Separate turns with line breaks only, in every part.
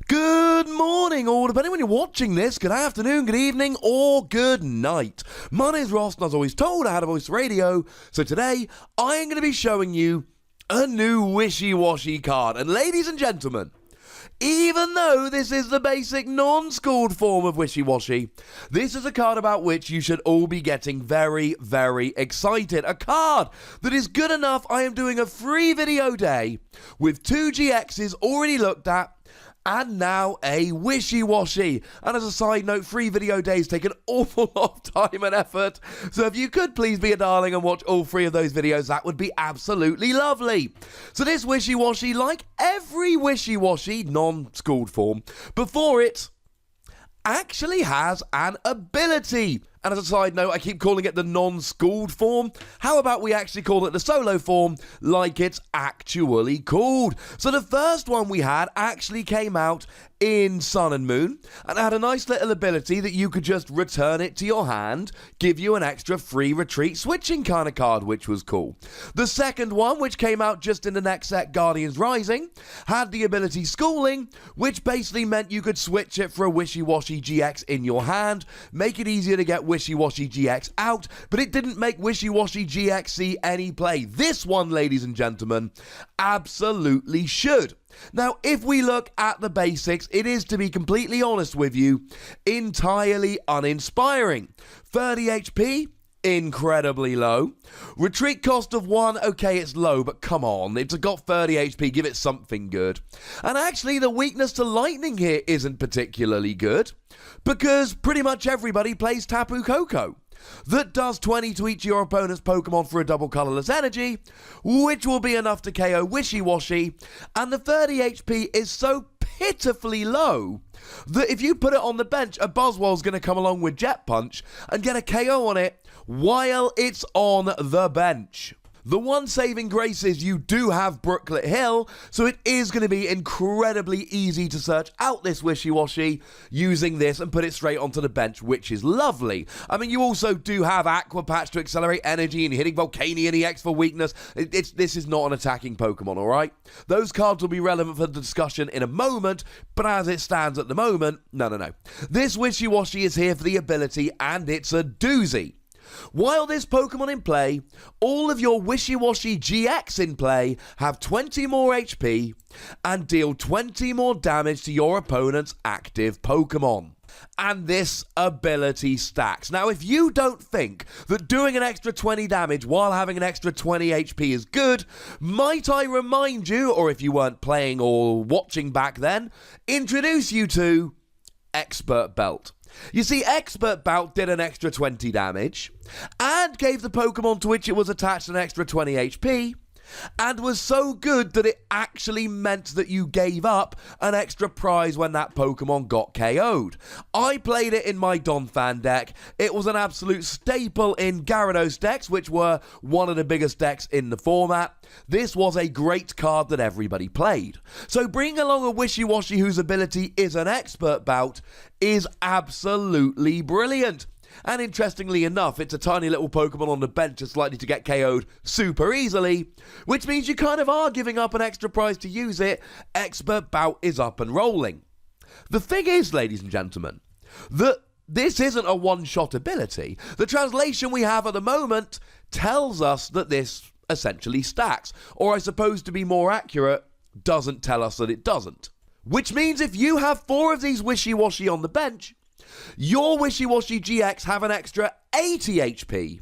Good morning, or depending when you're watching this, good afternoon, good evening, or good night. My name's Ross, and as always told, I had a voice radio, so today I am going to be showing you a new Wishiwashi card. And ladies and gentlemen, even though this is the basic non-schooled form of Wishiwashi, this is a card about which you should all be getting very, very excited. A card that is good enough I am doing a free video day with 2 GXs already looked at, and now a Wishiwashi. And as a side note, free video days take an awful lot of time and effort. So if you could please be a darling and watch all 3 of those videos, that would be absolutely lovely. So this Wishiwashi, like every Wishiwashi non-schooled form, before it actually has an ability. And as a side note, I keep calling it the non-schooled form. How about we actually call it the solo form like it's actually called? So the first one we had actually came out in Sun and Moon, and it had a nice little ability that you could just return it to your hand, give you an extra free retreat switching kind of card, which was cool. The second one, which came out just in the next set, Guardians Rising, had the ability Schooling, which basically meant you could switch it for a Wishiwashi GX in your hand, make it easier to get Wishiwashi GX out, but it didn't make Wishiwashi GX see any play. This one, ladies and gentlemen, absolutely should. Now, if we look at the basics, it is, to be completely honest with you, entirely uninspiring. 30 HP, incredibly low. Retreat cost of 1, okay, it's low, but come on, it's got 30 HP, give it something good. And actually, the weakness to lightning here isn't particularly good, because pretty much everybody plays Tapu Koko. That does 20 to each of your opponent's Pokemon for a double colorless energy, which will be enough to KO Wishiwashi, and the 30 HP is so pitifully low that if you put it on the bench, a Buzzwole's going to come along with Jet Punch and get a KO on it while it's on the bench. The one saving grace is you do have Brooklet Hill, so it is going to be incredibly easy to search out this Wishiwashi using this and put it straight onto the bench, which is lovely. I mean, you also do have Aqua Patch to accelerate energy and hitting Volcanion EX for weakness. This is not an attacking Pokemon, alright? Those cards will be relevant for the discussion in a moment, but as it stands at the moment, no. This Wishiwashi is here for the ability, and it's a doozy. While this Pokemon in play, all of your Wishiwashi GX in play have 20 more HP and deal 20 more damage to your opponent's active Pokemon. And this ability stacks. Now, if you don't think that doing an extra 20 damage while having an extra 20 HP is good, might I remind you, or if you weren't playing or watching back then, introduce you to Expert Belt. You see, Expert Bout did an extra 20 damage, and gave the Pokemon to which it was attached an extra 20 HP, and was so good that it actually meant that you gave up an extra prize when that Pokemon got KO'd. I played it in my Donphan deck. It was an absolute staple in Gyarados decks, which were one of the biggest decks in the format. This was a great card that everybody played. So bringing along a Wishiwashi whose ability is an Expert Bout is absolutely brilliant. And interestingly enough, it's a tiny little Pokemon on the bench that's likely to get KO'd super easily, which means you kind of are giving up an extra prize to use it. Expert Bout is up and rolling. The thing is, ladies and gentlemen, that this isn't a one-shot ability. The translation we have at the moment tells us that this essentially stacks, or I suppose to be more accurate, doesn't tell us that it doesn't. Which means if you have 4 of these Wishiwashi on the bench, your Wishiwashi GX have an extra 80 HP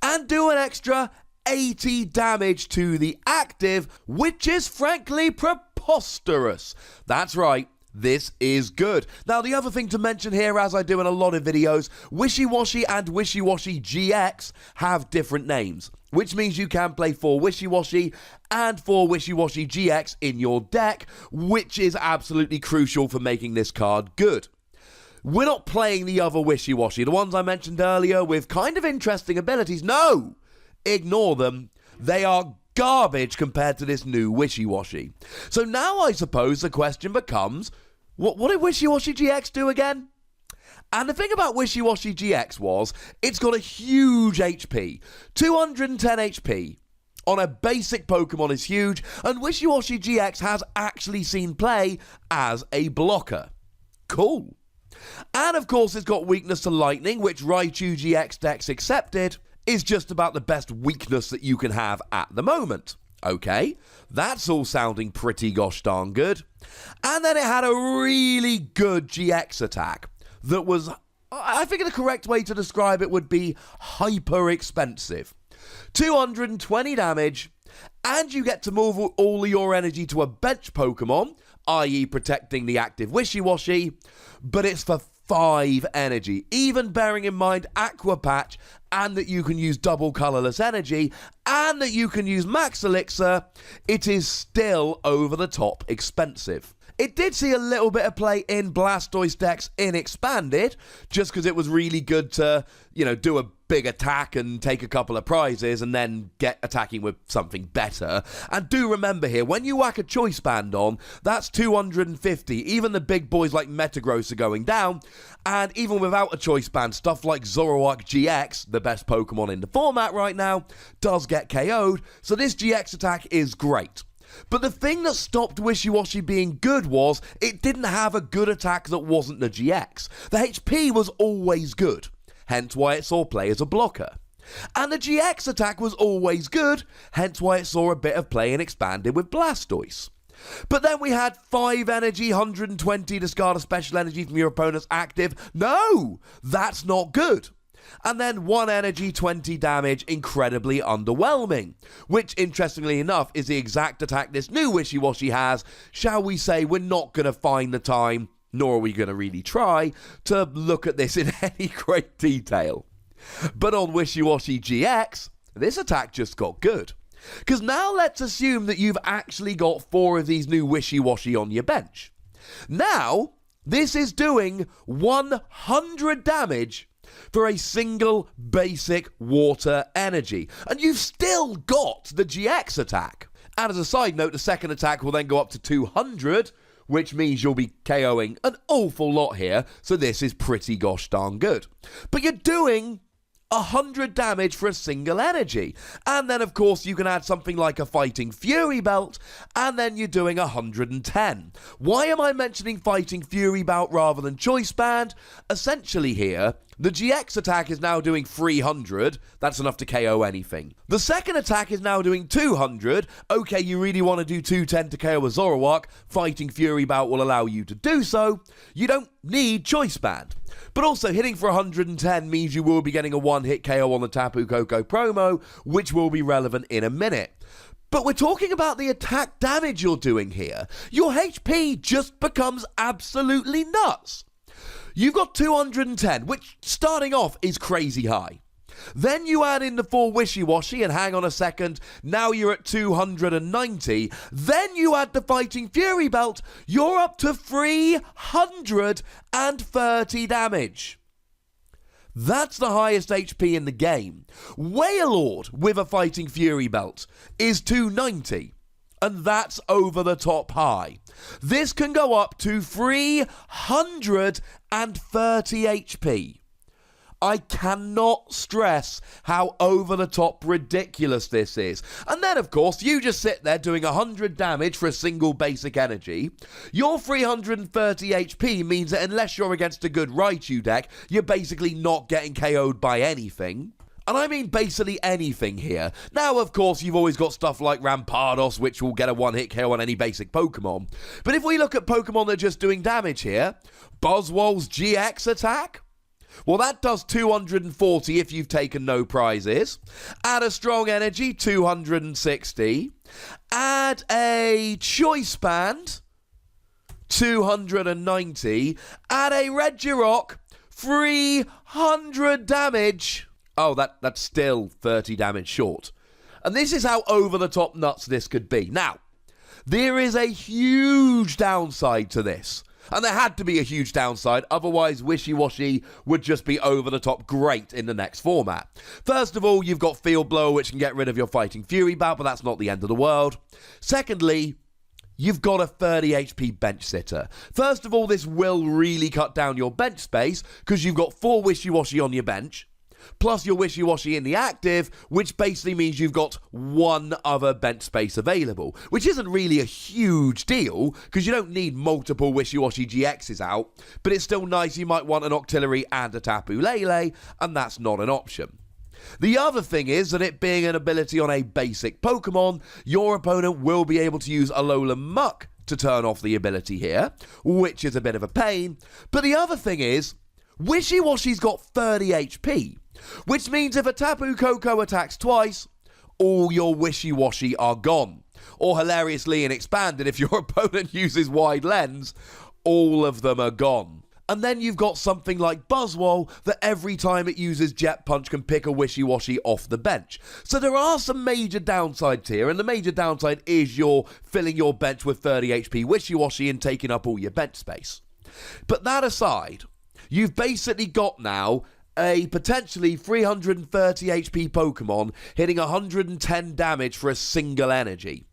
and do an extra 80 damage to the active, which is frankly preposterous. That's right. This is good. Now, the other thing to mention here, as I do in a lot of videos, Wishiwashi and Wishiwashi GX have different names, which means you can play 4 Wishiwashi and 4 Wishiwashi GX in your deck, which is absolutely crucial for making this card good. We're not playing the other Wishiwashi, the ones I mentioned earlier with kind of interesting abilities. No! Ignore them. They are garbage compared to this new Wishiwashi. So now I suppose the question becomes, what did Wishiwashi GX do again? And the thing about Wishiwashi GX was, it's got a huge HP, 210 HP, on a basic Pokemon is huge, and Wishiwashi GX has actually seen play as a blocker. Cool. And of course it's got weakness to Lightning, which Raichu GX decks accepted is just about the best weakness that you can have at the moment. Okay, that's all sounding pretty gosh darn good. And then it had a really good GX attack that was, I think the correct way to describe it would be hyper expensive. 220 damage, and you get to move all your energy to a bench Pokemon, i.e. protecting the active Wishiwashi, but it's for 5 energy, even bearing in mind Aqua Patch, and that you can use double colorless energy, and that you can use Max Elixir. It is still over the top expensive. It did see a little bit of play in Blastoise decks in Expanded, just because it was really good to, do a big attack and take a couple of prizes and then get attacking with something better. And do remember here, when you whack a Choice Band on, that's 250. Even the big boys like Metagross are going down. And even without a Choice Band, stuff like Zoroark GX, the best Pokemon in the format right now, does get KO'd. So this GX attack is great. But the thing that stopped Wishiwashi being good was it didn't have a good attack that wasn't the GX. The HP was always good, hence why it saw play as a blocker. And the GX attack was always good, hence why it saw a bit of play and expanded with Blastoise. But then we had 5 energy, 120, discard a special energy from your opponent's active. No, that's not good. And then 1 energy, 20 damage, incredibly underwhelming. Which, interestingly enough, is the exact attack this new Wishiwashi has. Shall we say, we're not going to find the time, nor are we going to really try, to look at this in any great detail. But on Wishiwashi GX, this attack just got good. Because now let's assume that you've actually got 4 of these new Wishiwashi on your bench. Now, this is doing 100 damage for a single basic water energy. And you've still got the GX attack. And as a side note, the second attack will then go up to 200, which means you'll be KOing an awful lot here. So this is pretty gosh darn good. But you're doing 100 damage for a single energy. And then, of course, you can add something like a Fighting Fury Belt, and then you're doing 110. Why am I mentioning Fighting Fury Belt rather than Choice Band? Essentially here, the GX attack is now doing 300. That's enough to KO anything. The second attack is now doing 200. Okay, you really want to do 210 to KO a Zoroark. Fighting Fury Belt will allow you to do so. You don't need Choice Band. But also, hitting for 110 means you will be getting a one-hit KO on the Tapu Koko promo, which will be relevant in a minute. But we're talking about the attack damage you're doing here. Your HP just becomes absolutely nuts. You've got 210, which starting off is crazy high. Then you add in the 4 Wishiwashi, and hang on a second, now you're at 290. Then you add the Fighting Fury Belt, you're up to 330 damage. That's the highest HP in the game. Wailord with a Fighting Fury Belt is 290. And that's over the top high. This can go up to 330 HP. I cannot stress how over-the-top ridiculous this is. And then, of course, you just sit there doing 100 damage for a single basic energy. Your 330 HP means that unless you're against a good Raichu deck, you're basically not getting KO'd by anything. And I mean basically anything here. Now, of course, you've always got stuff like Rampardos, which will get a one-hit KO on any basic Pokemon. But if we look at Pokemon that are just doing damage here, Buzzwole's GX attack, well, that does 240 if you've taken no prizes. Add a Strong Energy, 260. Add a Choice Band, 290. Add a Regirock, 300 damage. Oh, that's still 30 damage short. And this is how over-the-top nuts this could be. Now, there is a huge downside to this. And there had to be a huge downside, otherwise Wishiwashi would just be over-the-top great in the next format. First of all, you've got Field Blower, which can get rid of your Fighting Fury Belt, but that's not the end of the world. Secondly, you've got a 30 HP bench sitter. First of all, this will really cut down your bench space, because you've got 4 Wishiwashi on your bench. plus your Wishiwashi in the active, which basically means you've got one other bench space available, which isn't really a huge deal because you don't need multiple Wishiwashi GXs out, but it's still nice. You might want an Octillery and a Tapu Lele, and that's not an option. The other thing is that it being an ability on a basic Pokemon, your opponent will be able to use Alolan Muck to turn off the ability here, which is a bit of a pain. But the other thing is, Wishiwashi's got 30 HP, which means if a Tapu Koko attacks twice, all your Wishiwashi are gone. Or hilariously and expanded, if your opponent uses Wide Lens, all of them are gone. And then you've got something like Buzzwole that every time it uses Jet Punch can pick a Wishiwashi off the bench. So there are some major downsides here, and the major downside is you're filling your bench with 30 HP Wishiwashi and taking up all your bench space. But that aside, you've basically got now a potentially 330 HP Pokemon hitting 110 damage for a single energy.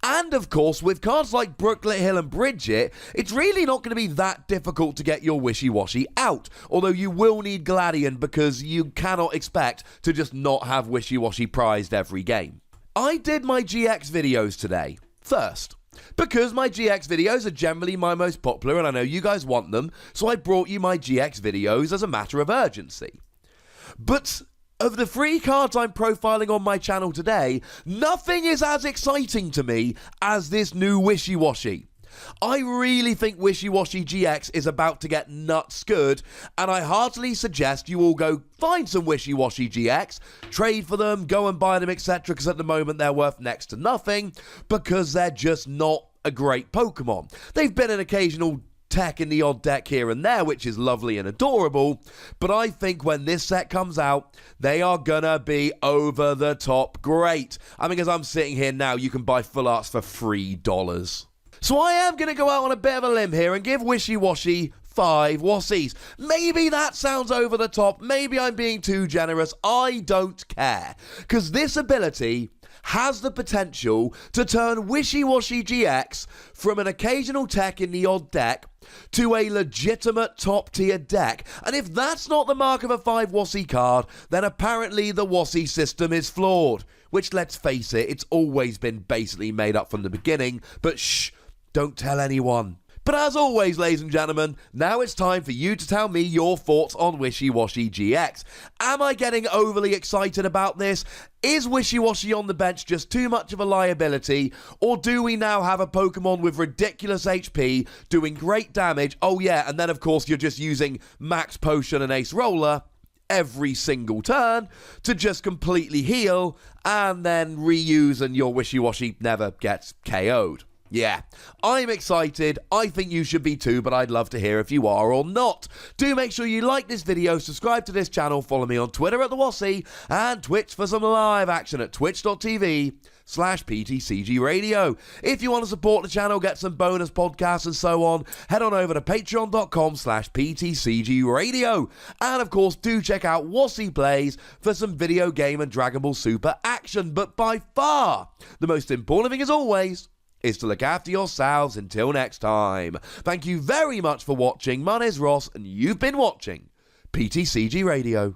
And of course, with cards like Brooklet Hill and Bridget, it's really not going to be that difficult to get your Wishiwashi out. Although you will need Gladion because you cannot expect to just not have Wishiwashi prized every game. I did my GX videos today, first, because my GX videos are generally my most popular and I know you guys want them, so I brought you my GX videos as a matter of urgency. But of the 3 cards I'm profiling on my channel today, nothing is as exciting to me as this new Wishiwashi. I really think Wishiwashi GX is about to get nuts good, and I heartily suggest you all go find some Wishiwashi GX, trade for them, go and buy them, etc., because at the moment they're worth next to nothing, because they're just not a great Pokemon. They've been an occasional tech in the odd deck here and there, which is lovely and adorable, but I think when this set comes out, they are gonna be over the top great. I mean, as I'm sitting here now, you can buy full arts for $3. So I am gonna go out on a bit of a limb here and give Wishiwashi 5 Wassies. Maybe that sounds over the top, maybe I'm being too generous, I don't care, because this ability has the potential to turn Wishiwashi GX from an occasional tech in the odd deck to a legitimate top-tier deck. And if that's not the mark of a 5 Wassie card, then apparently the Wassie system is flawed. Which, let's face it, it's always been basically made up from the beginning, but shh, don't tell anyone. But as always, ladies and gentlemen, now it's time for you to tell me your thoughts on Wishiwashi GX. Am I getting overly excited about this? Is Wishiwashi on the bench just too much of a liability? Or do we now have a Pokemon with ridiculous HP, doing great damage? Oh yeah, and then of course you're just using Max Potion and Ace Roller every single turn to just completely heal and then reuse, and your Wishiwashi never gets KO'd. Yeah, I'm excited. I think you should be too, but I'd love to hear if you are or not. Do make sure you like this video, subscribe to this channel, follow me on Twitter at The Wassie, and Twitch for some live action at twitch.tv/PTCGRadio. If you want to support the channel, get some bonus podcasts and so on, head on over to patreon.com/PTCGRadio. And of course, do check out Wassie Plays for some video game and Dragon Ball Super action. But by far, the most important thing as always is to look after yourselves until next time. Thank you very much for watching. My name's Ross, and you've been watching PTCG Radio.